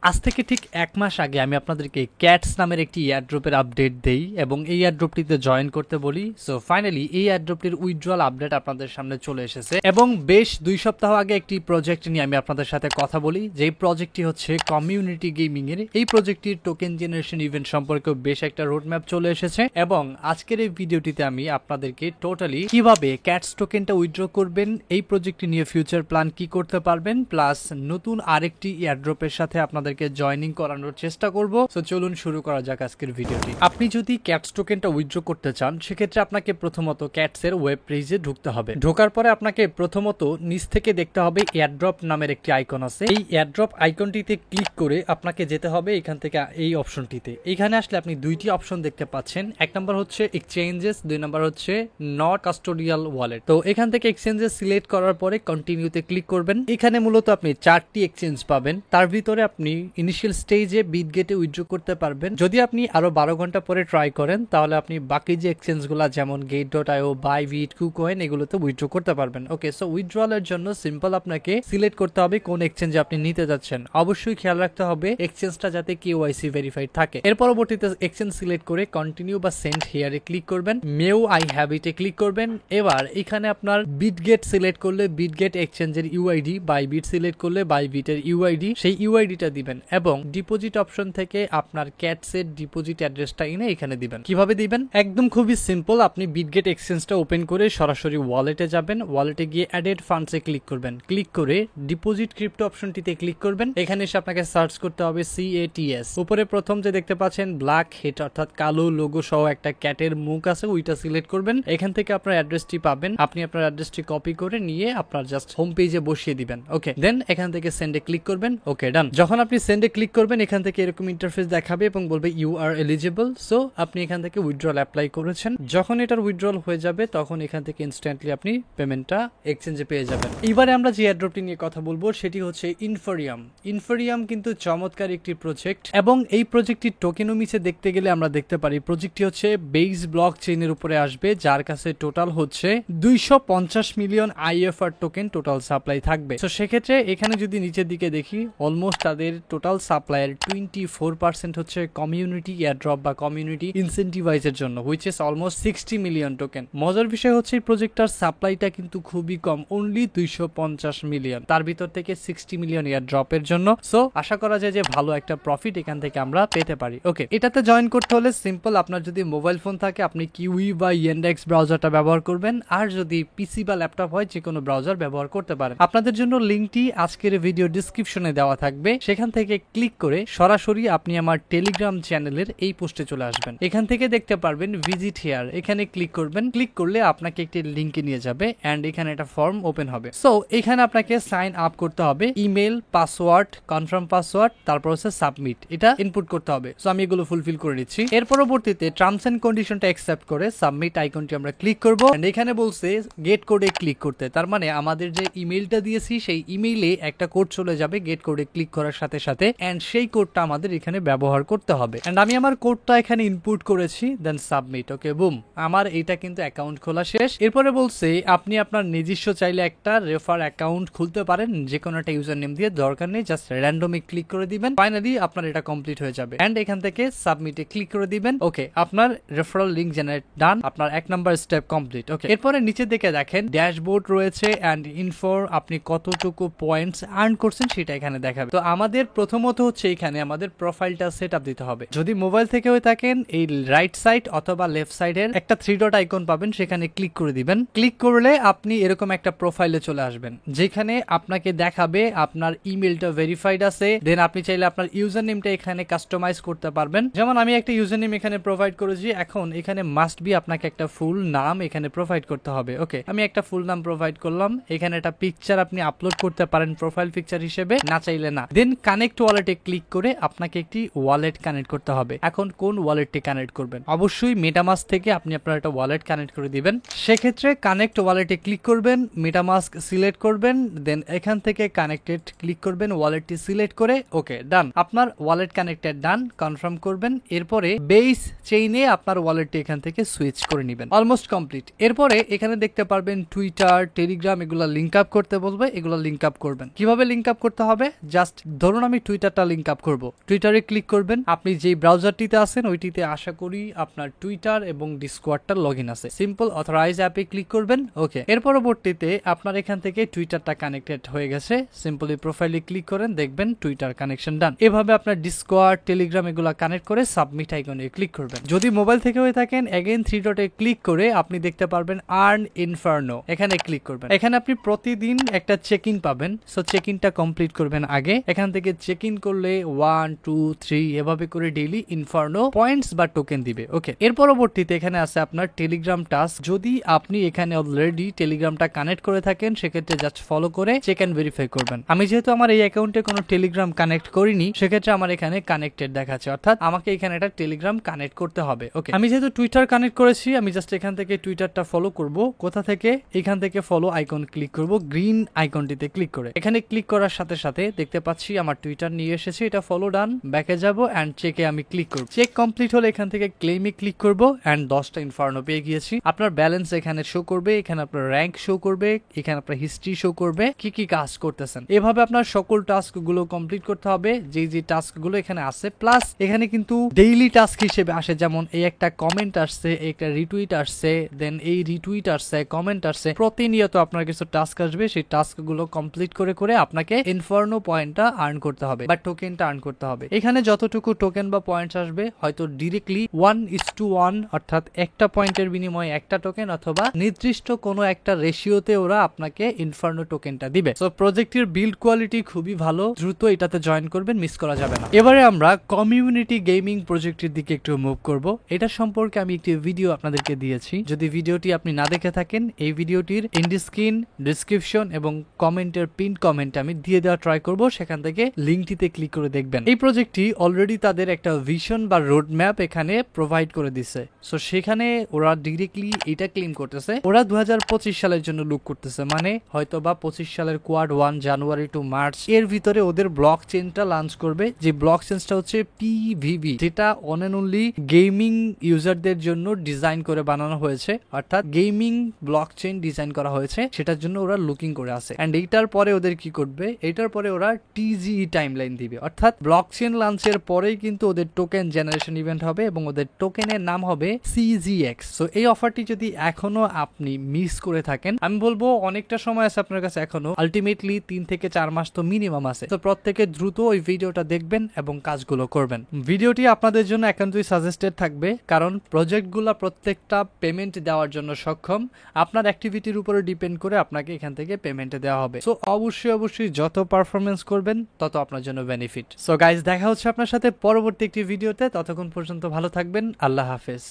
আজ থেকে ঠিক ১ মাস আগে আমি আপনাদেরকে ক্যাটস নামের একটি এয়ারড্রপের আপডেট দেই এবং এই এয়ারড্রপটিতে জয়েন করতে বলি। সো ফাইনালি এই এয়ারড্রপটির উইথড্রয়াল আপডেট আপনাদের সামনে চলে এসেছে এবং বেশ ২ সপ্তাহ আগে একটি প্রজেক্ট নিয়ে আমি আপনাদের সাথে কথা বলি, যেই প্রজেক্টটি হচ্ছে কমিউনিটি গেমিং এর। এই প্রজেক্টটির টোকেন জেনারেশন ইভেন্ট সম্পর্কে বেশ একটা রোডম্যাপ চলে এসেছে এবং আজকের এই ভিডিওটিতে আমি আপনাদেরকে টোটালি কিভাবে ক্যাটস টোকেনটা উইথড্র করবেন, এই প্রজেক্টটি নিয়ে ফিউচার প্ল্যান কি করতে পারবেন, প্লাস নতুন আরেকটি এয়ারড্রপের সাথে আপনাদেরকে জয়েনিং করানোর চেষ্টা করব। সো চলুন শুরু করা যাক আজকের ভিডিওটি। আপনি যদি ক্যাটস টোকেনটা উইথড্র করতে চান সেক্ষেত্রে আপনাকে প্রথমত ক্যাটস এর ওয়েব পেজে ঢুকতে হবে। ঢোকার পরে আপনাকে প্রথমত নিচ থেকে দেখতে হবে এয়ারড্রপ নামের একটি আইকন আছে। এই এয়ারড্রপ আইকনটিতে ক্লিক করে আপনাকে যেতে হবে এখান থেকে এই অপশনটিতে। এখানে আসলে আপনি দুইটি অপশন দেখতে পাচ্ছেন। এক নম্বর হচ্ছে এক্সচেঞ্জেস, দুই নম্বর হচ্ছে নট কাস্টোডিয়াল ওয়ালেট। তো এখান থেকে এক্সচেঞ্জেস সিলেক্ট করার পরে কন্টিনিউতে ক্লিক করবেন। এখানে মূলত আপনি 4টি এক্সচেঞ্জ পাবেন। তার ভিতরে আপনি ইনিশিয়াল স্টেজে বিটগেটে উইথড্র করতে পারবেন। যদি আপনি আরো 12 ঘন্টা পরে ট্রাই করেন তাহলে আপনি বাকি যে এক্সচেঞ্জগুলো যেমন gate.io, বাইবিট, কুকয়েন এগুলোতে উইথড্র করতে পারবেন। ওকে, সো উইথড্রয়ালের জন্য সিম্পল আপনাকে সিলেক্ট করতে হবে কোন এক্সচেঞ্জে আপনি নিতে যাচ্ছেন। অবশ্যই খেয়াল রাখতে হবে এক্সচেঞ্জটা যাতে কেওয়াইসি ভেরিফাইড থাকে। এর পরবর্তীতে এক্সচেঞ্জ সিলেক্ট করে কন্টিনিউ বা সেন্ড হিয়ারে ক্লিক করবেন। মেও আই হ্যাভ ইটে ক্লিক করবেন। এবার এখানে আপনার বিটগেট সিলেক্ট করলে বিটগেট এক্সচেঞ্জের ইউআইডি, বাইবিট সিলেক্ট করলে বাইবিটের ইউআইডি, সেই ইউআইডিটা দিবেন এবং ডিপোজিট অপশন থেকে আপনার ক্যাটস এর ডিপোজিট অ্যাড্রেসটা এনে এখানে দিবেন। কিভাবে দিবেন? একদম খুবই সিম্পল। আপনি বিটগেট এক্সচেঞ্জটা ওপেন করে সরাসরি ওয়ালেটে যাবেন। ওয়ালেটে গিয়ে অ্যাডেড ফান্ডসে ক্লিক করবেন। ক্লিক করে ডিপোজিট ক্রিপ্টো অপশনটিতে ক্লিক করবেন। এখানে এসে আপনাকে সার্চ করতে হবে CATS। উপরে প্রথম যে দেখতে পাচ্ছেন ব্ল্যাক হেড অর্থাৎ কালো লোগো সহ একটা ক্যাটের মুখ আছে, ওইটা সিলেক্ট করবেন। এখান থেকে আপনার অ্যাড্রেসটি পাবেন। আপনি আপনার অ্যাড্রেসটি কপি করে নিয়ে আপনার জাস্ট হোম পেজে বসিয়ে দিবেন। ওকে, দেন এখান থেকে সেন্ডে ক্লিক করবেন। ওকে, ডান। যখন আপনি সেন্ডে ক্লিক করবেন এখান থেকে এরকম ইন্টারফেস দেখাবে এবং বলবে ইউ আর এলিজিবল। সো আপনি এখান থেকে উইথড্রল অ্যাপ্লাই করেছেন। যখন এটার উইথড্রল হয়ে যাবে তখন এখান থেকে ইনস্ট্যান্টলি আপনি পেমেন্টটা এক্সচেঞ্জে পেয়ে যাবেন। এবারে আমরা যে এয়ারড্রপটি নিয়ে কথা বলবো সেটি হচ্ছে ইনফেরিয়াম। ইনফেরিয়াম কিন্তু চমৎকার একটি প্রজেক্ট এবং এই প্রজেক্টটির টোকেনোমিক্সে দেখতে গেলে আমরা দেখতে পারি প্রজেক্টটি হচ্ছে বেস ব্লক চেইনের উপরে আসবে, যার কাছে টোটাল হচ্ছে 250 million IFR token total supply থাকবে। তো সেক্ষেত্রে এখানে যদি নিচের দিকে দেখি অলমোস্ট তাদের টোটাল সাপ্লাইয়ের 24% হচ্ছে কমিউনিটি এয়ারড্রপ বা কমিউনিটি ইনসেন্টিভাইজের জন্য, which is almost 60 million token. মজার বিষয় হচ্ছে এই প্রজেক্টটার সাপ্লাইটা কিন্তু খুবই কম, অনলি 250 মিলিয়ন, তার ভিতর থেকে 60 মিলিয়ন এয়ারড্রপের জন্য। সো আশা করা যায় যে ভালো একটা প্রফিট এখান থেকে আমরা পেতে পারি। ওকে, এটাতে জয়েন করতে হলে সিম্পল, আপনার যদি মোবাইল ফোন থাকে আপনি কিউই বা ইয়ান্ডেক্স ব্রাউজারটা ব্যবহার করবেন, আর যদি পিসি বা ল্যাপটপ হয় যে কোনো ব্রাউজার ব্যবহার করতে পারেন। আপনাদের জন্য লিঙ্কটি আজকের ভিডিও ডিসক্রিপশনে দেওয়া থাকবে, সেখান থেকে ক্লিক করে সরাসরি আপনি আমার টেলিগ্রাম চ্যানেলের এই পোস্টে চলে আসবেন। এখান থেকে দেখতে পারবেন ভিজিট হিয়ার, এখানে ক্লিক করবেন। ক্লিক করলে আপনাকে একটি লিঙ্কে নিয়ে যাবে এন্ড এখানে একটা ফর্ম ওপেন হবে। সো এখানে আপনাকে সাইন আপ করতে হবে, ইমেল, পাসওয়ার্ড, কনফার্ম পাসওয়ার্ড, তারপর হচ্ছে সাবমিট, এটা ইনপুট করতে হবে। সো আমি এগুলো ফুলফিল করে দিচ্ছি। এর পরবর্তীতে টার্মস এন্ড কন্ডিশনটা অ্যাকসেপ্ট করে সাবমিট আইকনটি আমরা ক্লিক করব এন্ড এখানে বলছে গেট কোডে ক্লিক করতে, তার মানে আমাদের যে ইমেলটা দিয়েছি সেই ইমেইলে একটা কোড চলে যাবে গেট কোডে ক্লিক করার সাথে সাথে এন্ড সেই কোডটা আমাদের এখানে ব্যবহার করতে হবে। এন্ড আমি আমার কোডটা এখানে ইনপুট করেছি, দেন সাবমিট। ওকে, বুম, আমার এটা কিন্তু অ্যাকাউন্ট খোলা শেষ। এরপরে বলছে আপনি আপনার নিজস্ব চাইলে একটা রেফার অ্যাকাউন্ট খুলতে পারেন, যে কোনো একটা ইউজার নেম দিয়ে, দরকার নেই, জাস্ট র্যান্ডমলি ক্লিক করে দিবেন। ফাইনালি আপনার এটা কমপ্লিট হয়ে যাবে এন্ড এখান থেকে সাবমিটে ক্লিক করে দিবেন। ওকে, আপনার রেফারেল লিংক জেনারেট ডান, আপনার 1 নাম্বার স্টেপ কমপ্লিট। ওকে, এরপরে নিচের দিকে দেখেন ড্যাশবোর্ড রয়েছে এন্ড ইনফো, আপনি কতটুকু পয়েন্টস আর্ন করছেন সেটা এখানে দেখাবে। তো আমাদের প্রথমত হচ্ছে এখানে আমাদের প্রোফাইলটা সেট আপ দিতে হবে। যদি মোবাইল থেকে হয়ে থাকেন এই রাইট সাইড অথবা লেফট সাইডের একটা 3 ডট আইকন পাবেন, সেখানে ক্লিক করে দিবেন। ক্লিক করলে আপনি এরকম একটা প্রোফাইলে চলে আসবেন, যেখানে আপনাকে দেখাবে আপনার ইমেলটা ভেরিফাইড আছে। দেন আপনি চাইলে আপনার ইউজার নেমটা এখানে কাস্টমাইজ করতে পারবেন। যেমন আমি একটা ইউজার নেম এখানে প্রোভাইড করেছি, এখন এখানে মাস্ট বি আপনাকে একটা ফুল নাম এখানে প্রোভাইড করতে হবে। ওকে, আমি একটা ফুল নাম প্রোভাইড করলাম। এখানে একটা পিকচার আপনি আপলোড করতে পারেন প্রোফাইল পিকচার হিসেবে, না চাইলে না। দেন কানেক্ট ওয়ালেটে ক্লিক করে আপনাকে একটি ওয়ালেট কানেক্ট করতে হবে। এখন কোন ওয়ালেটটি কানেক্ট করবেন? অবশ্যই মেটামাস্ক থেকে আপনি আপনার একটা ওয়ালেট কানেক্ট করে দিবেন। সেক্ষেত্রে কানেক্ট ওয়ালেটে ক্লিক করবেন, মেটামাস্ক সিলেক্ট করবেন, দেন এখান থেকে কানেক্টেড ক্লিক করবেন, ওয়ালেটটি সিলেক্ট করে ওকে ডান, আপনার ওয়ালেট কানেক্টেড ডান, কনফার্ম করবেন। এরপরে বেস চেইনে আপনার ওয়ালেটটি এখান থেকে সুইচ করে নেবেন। Almost complete. এরপরে এখানে দেখতে পারবেন টুইটার, টেলিগ্রাম এগুলো লিংক আপ করতে বলবে, এগুলো লিংক আপ করবেন। কিভাবে লিংক আপ করতে হবে? জাস্ট ধরুন আমি আমি টুইটারটা লিঙ্ক আপ করব। টুইটারে ক্লিক করবেন, আপনি যেই ব্রাউজারটিতে আছেন ওইটিতে আশা করি আপনার টুইটার এবং ডিসকর্ডটা লগইন আছে। সিম্পল অথরাইজ অ্যাপে ক্লিক করবেন। ওকে, এর পরবর্তীতে আপনার এখান থেকে টুইটারটা কানেক্টেড হয়ে গেছে। সিম্পলি প্রোফাইলে ক্লিক করেন, দেখবেন টুইটার কানেকশন ডান। এভাবে আপনার ডিসকর্ড, টেলিগ্রাম এগুলো কানেক্ট করে সাবমিট আইকনে ক্লিক করবেন। যদি মোবাইল থেকে হয়ে থাকেন এগেইন 3 ডটে ক্লিক করে আপনি দেখতে পারবেন আর্ন ইনফার্নো, এখানে ক্লিক করবেন। এখানে আপনি প্রতিদিন একটা চেক ইন পাবেন। সো চেক ইনটা কমপ্লিট করবেন আগে। এখান থেকে চেক ইন করলে 1 2 3 এভাবে করে ডেইলি ইনফার্নো পয়েন্টস বা টোকেন দিবে। ওকে, এর পরবর্তীতে এখানে আছে আপনার টেলিগ্রাম টাস্ক। যদি আপনি এখানে অলরেডি টেলিগ্রামটা কানেক্ট করে থাকেন সেক্ষেত্রে জাস্ট ফলো করে চেক এন্ড ভেরিফাই করবেন। আমি যেহেতু আমার এই অ্যাকাউন্টে কোনো টেলিগ্রাম কানেক্ট করিনি সেক্ষেত্রে আমার এখানে কানেক্টেড দেখাচ্ছে, অর্থাৎ আমাকে এখানে একটা টেলিগ্রাম কানেক্ট করতে হবে। ওকে, আমি যেহেতু টুইটার কানেক্ট করেছি আমি জাস্ট এখান থেকে টুইটারটা ফলো করব। কোথা থেকে? এখান থেকে ফলো আইকন ক্লিক করব, গ্রিন আইকনটিতে ক্লিক করে। এখানে ক্লিক করার সাথে সাথে দেখতে পাচ্ছি আমার টুইটার নিয়ে এসেছে। এটা ফলো ডান, ব্যাকে যাব এন্ড চেকে আমি ক্লিক করব। চেক কমপ্লিট হলে এখান থেকে ক্লেমে ক্লিক করব এন্ড 10টা ইনফার্নো পেয়ে গিয়েছি। আপনার ব্যালেন্স এখানে শো করবে, এখানে আপনার র্যাঙ্ক শো করবে, এখানে আপনার হিস্ট্রি শো করবে, কি কি কাজ করতেছেন। এভাবে আপনার সকল টাস্ক গুলো কমপ্লিট করতে হবে যে যে টাস্ক গুলো এখানে আছে। প্লাস এখানে কিন্তু ডেইলি টাস্ক হিসেবে আসে, যেমন এই একটা কমেন্ট আসছে, একটা রিটুইট আসছে, দেন এই রিটুইট আসছে, কমেন্ট আসছে। প্রতিনিয়ত আপনার কিছু টাস্ক আসবে, সেই টাস্ক গুলো কমপ্লিট করে করে আপনাকে ইনফার্নো পয়েন্টটা আর্ন করতে হবে বা টোকেনটা আর্ন করতে হবে। এখানে যতটুকু টোকেন বা পয়েন্টস আসবে হয়তো ডিরেক্টলি 1:1 অর্থাৎ একটা পয়েন্টের বিনিময়ে একটা টোকেন, অথবা নির্দিষ্ট কোনো একটা রেশিওতে ওরা আপনাকে ইনফার্নো টোকেনটা দিবে। সো প্রজেক্টের বিল্ড কোয়ালিটি খুবই ভালো, দ্রুত এটাতে জয়েন করবেন, মিস করা যাবে না। এবারে আমরা কমিউনিটি গেমিং প্রজেক্টের দিকে একটু মুভ করব। এটা সম্পর্কে আমি একটি ভিডিও আপনাদেরকে দিয়েছি, যদি ভিডিওটি আপনি না দেখে থাকেন এই ভিডিওটির ইন্ডিস্ক্রিন, ডিসক্রিপশন এবং কমেন্টের পিন কমেন্ট আমি দিয়ে দেওয়া ট্রাই করব, সেখান থেকে লিঙ্কটিতে ক্লিক করে দেখবেন। এই প্রজেক্টটি অলরেডি তাদের একটা ভিশন বা রোড ম্যাপ এখানে প্রোভাইড করে দিছে। সো সেখানে ওরা ডিরেক্টলি এটা ক্লেম করতেছে ওরা 2025 সালের জন্য লুক করতেছে, মানে হয়তো বা 25 সালের কোয়ার্টার 1 জানুয়ারি টু মার্চ এর ভিতরে ওদের ব্লক চেইনটা লঞ্চ করবে। যে ব্লক চেইনটা হচ্ছে পিভিভি, যেটা অন এন্ড অনলি গেমিং ইউজারদের জন্য ডিজাইন করে বানানো হয়েছে, অর্থাৎ গেমিং ব্লক চেইন ডিজাইন করা হয়েছে, সেটার জন্য ওরা লুকিং করে আছে। এন্ড এইটার পরে ওদের কি করবে, এইটার পরে ওরা টিজিই টাইমলাইন দিবে, অর্থাৎ ব্লক চেইন লঞ্চের পরেই কিন্তু ওদের টোকেন জেনারেশন ইভেন্ট হবে এবং ওদের টোকেনের নাম হবে CGX। সো এই অফারটি যদি এখনো আপনি মিস করে থাকেন, আমি বলবো অনেকটা সময় আছে আপনার কাছে এখনো, আলটিমেটলি 3 থেকে 4 মাস তো মিনিমাম আছে। তো প্রত্যেকে দ্রুত ওই ভিডিওটা দেখবেন এবং কাজগুলো করবেন। ভিডিওটি আপনাদের জন্য একান্তই সাজেস্টেড থাকবে, কারণ প্রজেক্টগুলো প্রত্যেকটা পেমেন্ট দেওয়ার জন্য সক্ষম। আপনার অ্যাক্টিভিটির উপরে ডিপেন্ড করে আপনাকে এখান থেকে পেমেন্ট দেওয়া হবে। সো অবশ্যই যত পারফরমেন্স করবেন তত আপনার জন্য বেনিফিট। সো গাইজ, দেখা হচ্ছে আপনার সাথে পরবর্তী একটি ভিডিওতে। ততক্ষণ পর্যন্ত ভালো থাকবেন। আল্লাহ হাফেজ।